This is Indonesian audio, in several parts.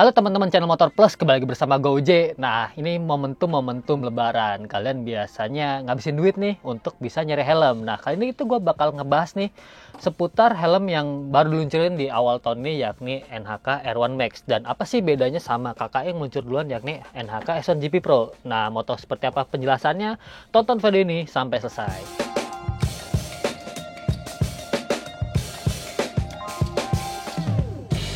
Halo teman-teman channel Motor Plus, kembali lagi bersama Goj. Nah, ini momentum lebaran. Kalian biasanya ngabisin duit nih untuk bisa nyari helm. Nah, kali ini itu gue bakal ngebahas nih seputar helm yang baru diluncurin di awal tahun ini, yakni NHK R1 Max. Dan apa sih bedanya sama kakak yang muncul duluan, yakni NHK S1 GP Pro. Nah, mau tahu seperti apa penjelasannya? Tonton video ini sampai selesai.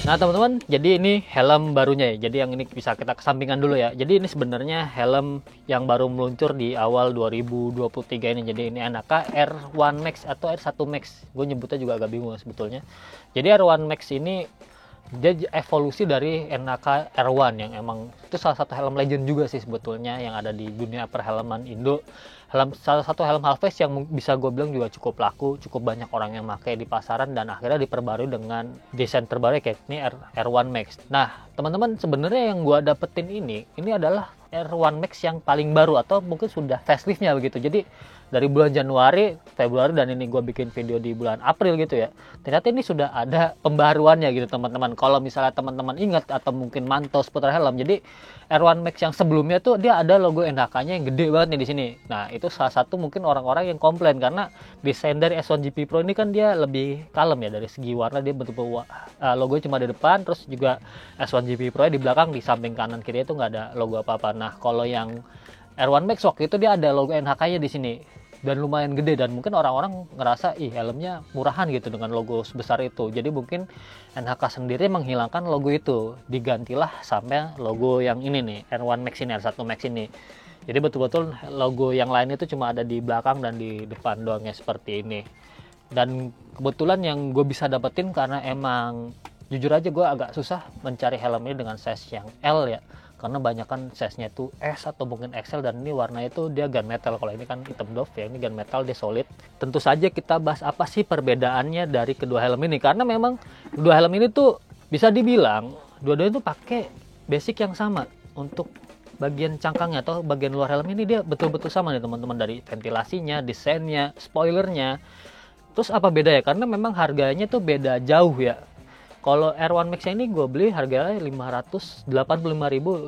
Nah teman-teman, jadi ini helm barunya ya. Jadi yang ini bisa kita kesampingan dulu ya. Jadi ini sebenarnya helm yang baru meluncur di awal 2023 ini. Jadi ini NHK R1 Max atau R1 Max. Gue nyebutnya juga agak bingung sebetulnya. Jadi R1 Max ini dia evolusi dari NHK R1 yang emang itu salah satu helm legend juga sih sebetulnya yang ada di dunia perfilman Indo. Salah satu helm half-face yang bisa gue bilang juga cukup laku, cukup banyak orang yang pakai di pasaran, dan akhirnya diperbarui dengan desain terbaru kayak ini R1 Max. Nah teman-teman, sebenarnya yang gue dapetin ini adalah R1 Max yang paling baru atau mungkin sudah faceliftnya begitu. Jadi dari bulan Januari, Februari, dan ini gue bikin video di bulan April gitu ya. Ternyata ini sudah ada pembaruannya gitu teman-teman. Kalau misalnya teman-teman ingat atau mungkin mantau seputar helm, jadi R1 Max yang sebelumnya tuh dia ada logo NHK-nya yang gede banget nih di sini. Nah itu salah satu mungkin orang-orang yang komplain karena desain dari S1 GP Pro ini kan dia lebih kalem ya, dari segi warna dia bentuk logonya cuma di depan, terus juga S1 GP Pro di belakang, di samping kanan kiri itu nggak ada logo apa-apa. Nah kalau yang R1 Max waktu itu dia ada logo NHK-nya di sini dan lumayan gede, dan mungkin orang-orang ngerasa helmnya murahan gitu dengan logo sebesar itu. Jadi mungkin NHK sendiri menghilangkan logo itu, digantilah sampai logo yang ini nih, R1 Max ini, R1 Max ini. Jadi betul-betul logo yang lain itu cuma ada di belakang dan di depan doangnya seperti ini. Dan kebetulan yang gue bisa dapetin karena emang jujur aja gue agak susah mencari helm ini dengan size yang L ya, karena banyak kan size-nya itu S atau mungkin XL, dan ini warnanya itu dia gunmetal. Kalau ini kan hitam doff ya, ini gunmetal, dia solid. Tentu saja kita bahas apa sih perbedaannya dari kedua helm ini, karena memang kedua helm ini tuh bisa dibilang dua-duanya tuh pakai basic yang sama. Untuk bagian cangkangnya atau bagian luar helm ini dia betul-betul sama nih teman-teman, dari ventilasinya, desainnya, spoilernya. Terus apa beda ya? Karena memang harganya tuh beda jauh ya. Kalau R1 Max ini gue beli harganya 585.000,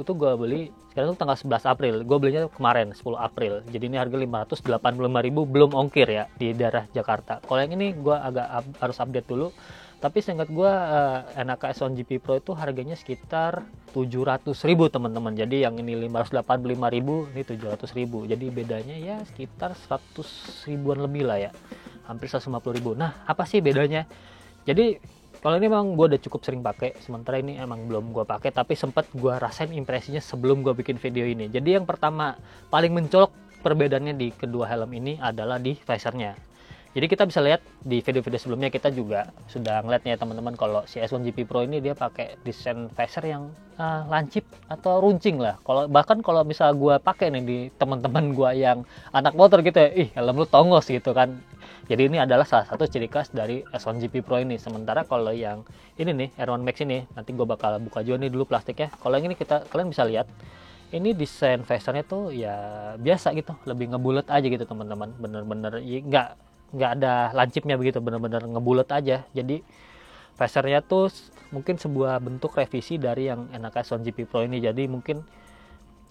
itu gue beli sekarang tuh tanggal 11 April. Gue belinya kemarin 10 April. Jadi ini harga 585.000 belum ongkir ya di daerah Jakarta. Kalau yang ini gue agak harus update dulu. Tapi seingat gue NHK S1 GP Pro itu harganya sekitar 700.000 teman-teman. Jadi yang ini 585.000, ini 700.000. Jadi bedanya ya sekitar 100 ribuan lebih lah ya. Hampir 150.000. Nah, apa sih bedanya? Jadi kalau ini memang gue udah cukup sering pakai, sementara ini emang belum gue pakai, tapi sempat gue rasain impresinya sebelum gue bikin video ini. Jadi yang pertama paling mencolok perbedaannya di kedua helm ini adalah di visornya. Jadi kita bisa lihat di video-video sebelumnya, kita juga sudah ngeliatnya teman-teman, kalau si S1 GP Pro ini dia pakai desain visor yang lancip atau runcing lah. Bahkan kalau misal gue pakai nih di teman-teman gue yang anak motor gitu ya, helm lu tongos gitu kan. Jadi ini adalah salah satu ciri khas dari S1 GP Pro ini. Sementara kalau yang ini nih, R1 Max ini, nanti gue bakal buka juga nih dulu plastiknya. Kalau yang ini kalian bisa lihat, ini desain visornya tuh ya biasa gitu, lebih ngebulet aja gitu teman-teman. Bener-bener nggak ada lancipnya begitu, bener-bener ngebulet aja. Jadi visornya tuh mungkin sebuah bentuk revisi dari yang NHK S1 GP Pro ini. Jadi mungkin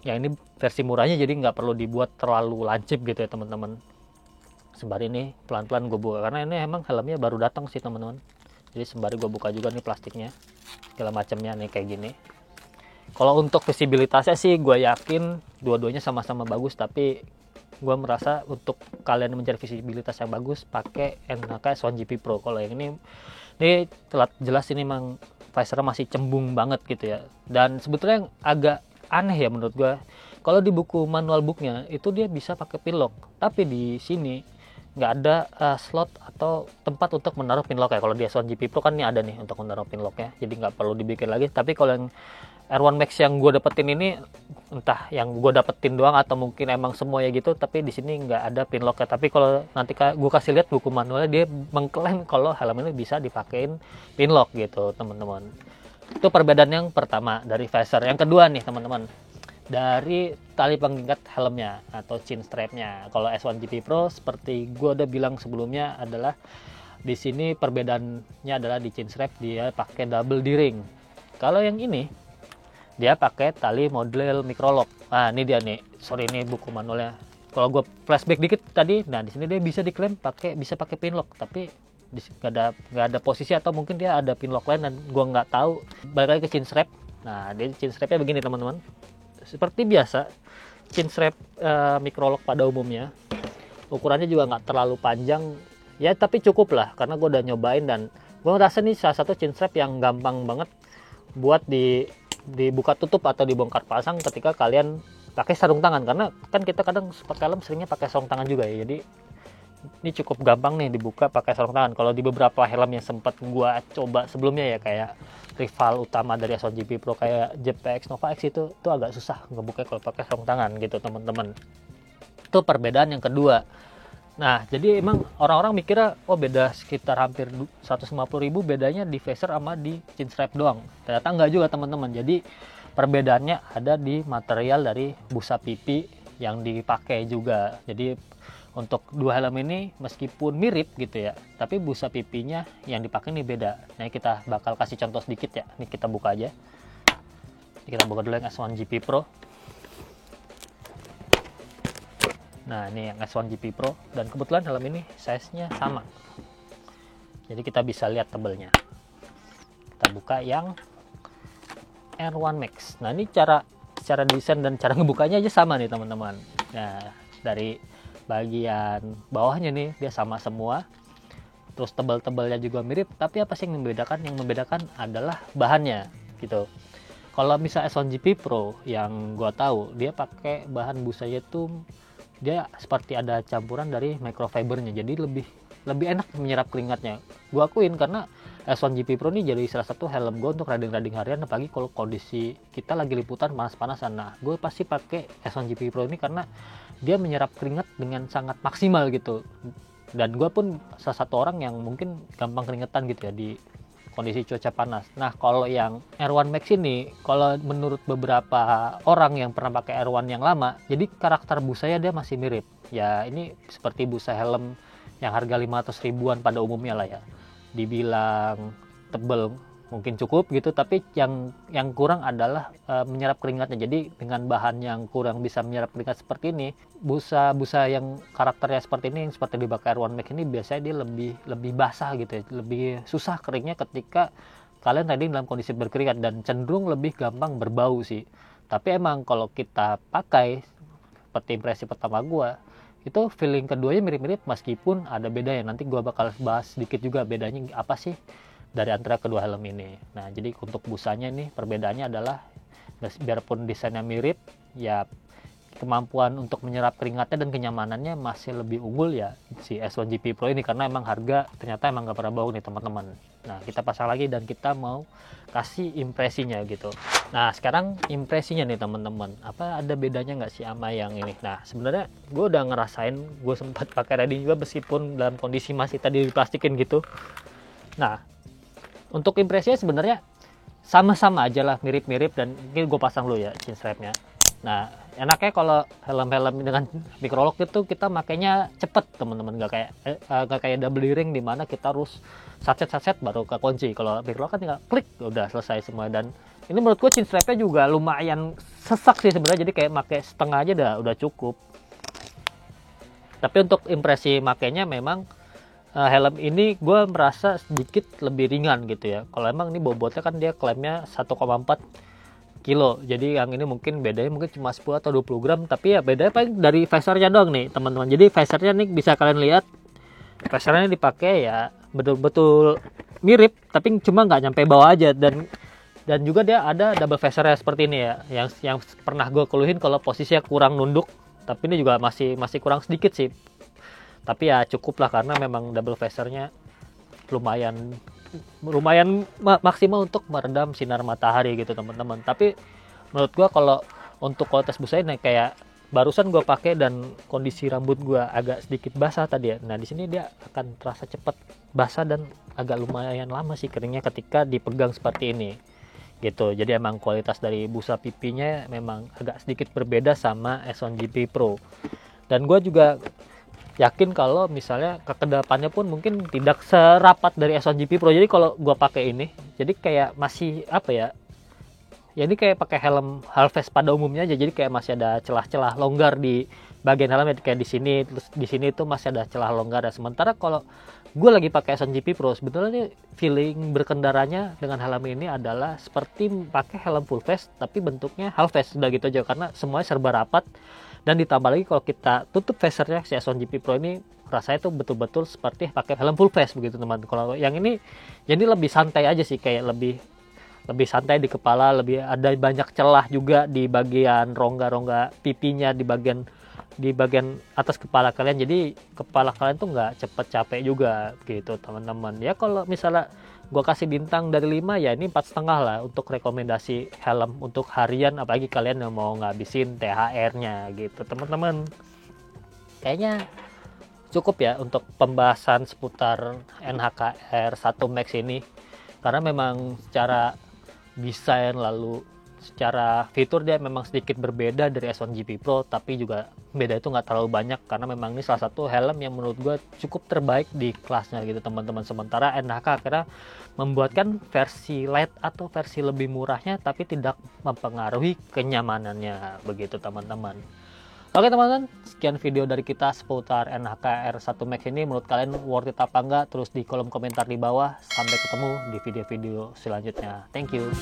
ya ini versi murahnya, jadi nggak perlu dibuat terlalu lancip gitu ya teman-teman. Sembari ini pelan-pelan gue buka, karena ini emang helmnya baru datang sih teman-teman. Jadi sembari gue buka juga nih plastiknya, segala macamnya nih kayak gini. Kalau untuk visibilitasnya sih gue yakin dua-duanya sama-sama bagus, tapi gue merasa untuk kalian mencari visibilitas yang bagus pakai NHK S1 GP Pro. Kalau yang ini telat jelas ini memang visornya masih cembung banget gitu ya. Dan sebetulnya yang agak aneh ya menurut gue, kalau di buku manual booknya itu dia bisa pakai pin lock, tapi di sini nggak ada slot atau tempat untuk menaruh pin lock ya. Kalau di S1 GP Pro kan ini ada nih untuk menaruh pin locknya, jadi nggak perlu dibikin lagi. Tapi kalau yang R1 Max yang gue dapetin ini, entah yang gue dapetin doang atau mungkin emang semuanya gitu, tapi di sini nggak ada pin locknya. Tapi kalau nanti gue kasih lihat buku manualnya, dia mengklaim kalau helm ini bisa dipakein pin lock gitu teman-teman. Itu perbedaan yang pertama dari visor. Yang kedua nih teman-teman, dari tali pengikat helmnya atau chin strapnya. Kalau S1 GP Pro seperti gue udah bilang sebelumnya adalah di sini perbedaannya adalah di chin strap dia pakai double D-ring. Kalau yang ini dia pakai tali model microlock. Nah ini dia nih, sorry ini buku manualnya. Kalau gue flashback dikit tadi, nah di sini dia bisa diklaim bisa pakai pinlock, tapi nggak ada posisi, atau mungkin dia ada pinlock lain dan gue nggak tahu. Balik lagi ke chin strap. Nah dia chin strapnya begini teman-teman, seperti biasa chin strap microlock pada umumnya. Ukurannya juga nggak terlalu panjang ya, tapi cukup lah karena gue udah nyobain dan gue ngerasa nih salah satu chin strap yang gampang banget buat dibuka tutup atau dibongkar pasang ketika kalian pakai sarung tangan, karena kan kita kadang pakai helm seringnya pakai sarung tangan juga ya. Jadi ini cukup gampang nih dibuka pakai sarung tangan. Kalau di beberapa helm yang sempat gua coba sebelumnya ya, kayak rival utama dari S1 GP Pro kayak JPX Nova X itu agak susah ngebuka kalau pakai sarung tangan gitu teman-teman. Itu perbedaan yang kedua. Nah jadi emang orang-orang mikirnya beda sekitar hampir 150.000 bedanya di phaser sama di chin strap doang. Ternyata enggak juga teman-teman. Jadi perbedaannya ada di material dari busa pipi yang dipakai juga. Jadi untuk dua helm ini meskipun mirip gitu ya, tapi busa pipinya yang dipakai ini beda. Nah kita bakal kasih contoh sedikit ya. Ini kita buka aja. Kita buka dulu yang S1 GP Pro. Nah ini yang S1 GP Pro, dan kebetulan helm ini size-nya sama. Jadi kita bisa lihat tebelnya. Kita buka yang R1 Max. Nah ini cara desain dan cara ngebukanya aja sama nih teman-teman. Nah dari bagian bawahnya nih dia sama semua. Terus tebal-tebalnya juga mirip. Tapi apa sih yang membedakan? Yang membedakan adalah bahannya gitu. Kalau misal S1 GP Pro yang gua tahu dia pakai bahan busanya itu dia seperti ada campuran dari microfibernya. Jadi lebih enak menyerap keringatnya. Gua akuin karena S1 GP Pro ini jadi salah satu helm gue untuk riding harian, apalagi kalau kondisi kita lagi liputan panas-panasan. Nah gue pasti pakai S1 GP Pro ini karena dia menyerap keringat dengan sangat maksimal gitu, dan gue pun salah satu orang yang mungkin gampang keringetan gitu ya di kondisi cuaca panas. Nah kalau yang R1 Max ini, kalau menurut beberapa orang yang pernah pakai R1 yang lama, jadi karakter busanya dia masih mirip ya. Ini seperti busa helm yang harga 500 ribuan pada umumnya lah ya. Dibilang tebel mungkin cukup gitu, tapi yang kurang adalah menyerap keringatnya. Jadi dengan bahan yang kurang bisa menyerap keringat seperti ini, busa yang karakternya seperti ini, yang seperti dipakai R1 Max ini, biasanya dia lebih basah gitu ya, lebih susah keringnya ketika kalian riding dalam kondisi berkeringat, dan cenderung lebih gampang berbau sih. Tapi emang kalau kita pakai seperti impresi pertama gua, itu feeling keduanya mirip-mirip meskipun ada bedanya. Nanti gue bakal bahas sedikit juga bedanya apa sih dari antara kedua helm ini. Nah jadi untuk busanya nih perbedaannya adalah biarpun desainnya mirip ya, kemampuan untuk menyerap keringatnya dan kenyamanannya masih lebih unggul ya si S1 GP Pro ini, karena emang harga ternyata emang gak pernah bohong nih teman-teman. Nah kita pasang lagi dan kita mau kasih impresinya gitu. Nah sekarang impresinya nih teman-teman, apa ada bedanya nggak sih sama yang ini? Nah sebenarnya gue udah ngerasain, gue sempat pakai riding juga meskipun dalam kondisi masih tadi diplastikin gitu. Nah untuk impresinya sebenarnya sama-sama aja lah, mirip-mirip, dan mungkin gue pasang dulu ya chin strapnya. Nah enaknya kalau helm-helm dengan microlock itu kita makainya cepet teman-teman, gak kayak double ring di mana kita harus satset baru ke kunci. Kalau microlock kan tinggal klik udah selesai semua. Dan ini menurut gue chin strapnya juga lumayan sesak sih sebenarnya, jadi kayak pakai setengah aja udah cukup. Tapi untuk impresi makainya memang helm ini gue merasa sedikit lebih ringan gitu ya. Kalau emang ini bobotnya kan dia klaimnya 1,4 kilo, jadi yang ini mungkin bedanya mungkin cuma 10 atau 20 gram, tapi ya bedanya paling dari visornya doang nih teman-teman. Jadi visornya nih bisa kalian lihat, visornya dipakai ya betul-betul mirip, tapi cuma nggak nyampe bawah aja. Dan juga dia ada double visornya seperti ini ya, yang pernah gue keluhin kalau posisinya kurang nunduk, tapi ini juga masih kurang sedikit sih. Tapi ya cukup lah karena memang double visornya lumayan maksimal untuk meredam sinar matahari gitu teman-teman. Tapi menurut gua kalau untuk kualitas busanya kayak barusan gua pakai dan kondisi rambut gua agak sedikit basah tadi ya. Nah di sini dia akan terasa cepat basah dan agak lumayan lama sih keringnya ketika dipegang seperti ini gitu. Jadi emang kualitas dari busa pipinya memang agak sedikit berbeda sama S1 GP Pro. Dan gua juga yakin kalau misalnya kedepannya pun mungkin tidak serapat dari S1 GP Pro. Jadi kalau gua pakai ini, jadi kayak masih apa ya, ya ini kayak pakai helm halves pada umumnya aja, jadi kayak masih ada celah-celah longgar di bagian helmnya, kayak di sini, terus di sini tuh masih ada celah longgar ya. Sementara kalau gue lagi pakai S1GP Pro, sebetulnya feeling berkendaranya dengan helm ini adalah seperti pakai helm full face tapi bentuknya half face, udah gitu aja, karena semuanya serba rapat. Dan ditambah lagi kalau kita tutup visornya, si S1GP Pro ini rasanya tuh betul-betul seperti pakai helm full face begitu teman. Kalau yang ini jadi lebih santai aja sih, kayak lebih santai di kepala, lebih ada banyak celah juga di bagian rongga-rongga pipinya, di bagian atas kepala kalian, jadi kepala kalian tuh nggak cepet capek juga gitu teman-teman. Ya kalau misalnya gua kasih bintang dari 5, ya ini 4,5 lah untuk rekomendasi helm untuk harian, apalagi kalian yang mau ngabisin THR-nya gitu teman-teman. Kayaknya cukup ya untuk pembahasan seputar NHKR 1 Max ini, karena memang secara desain lalu secara fitur dia memang sedikit berbeda dari S1GP Pro, tapi juga beda itu nggak terlalu banyak, karena memang ini salah satu helm yang menurut gue cukup terbaik di kelasnya gitu teman-teman. Sementara NHK akhirnya membuatkan versi light atau versi lebih murahnya, tapi tidak mempengaruhi kenyamanannya begitu teman-teman. Oke teman-teman, sekian video dari kita seputar NHK R1 Max ini. Menurut kalian worth it apa enggak? Terus di kolom komentar di bawah. Sampai ketemu di video-video selanjutnya. Thank you.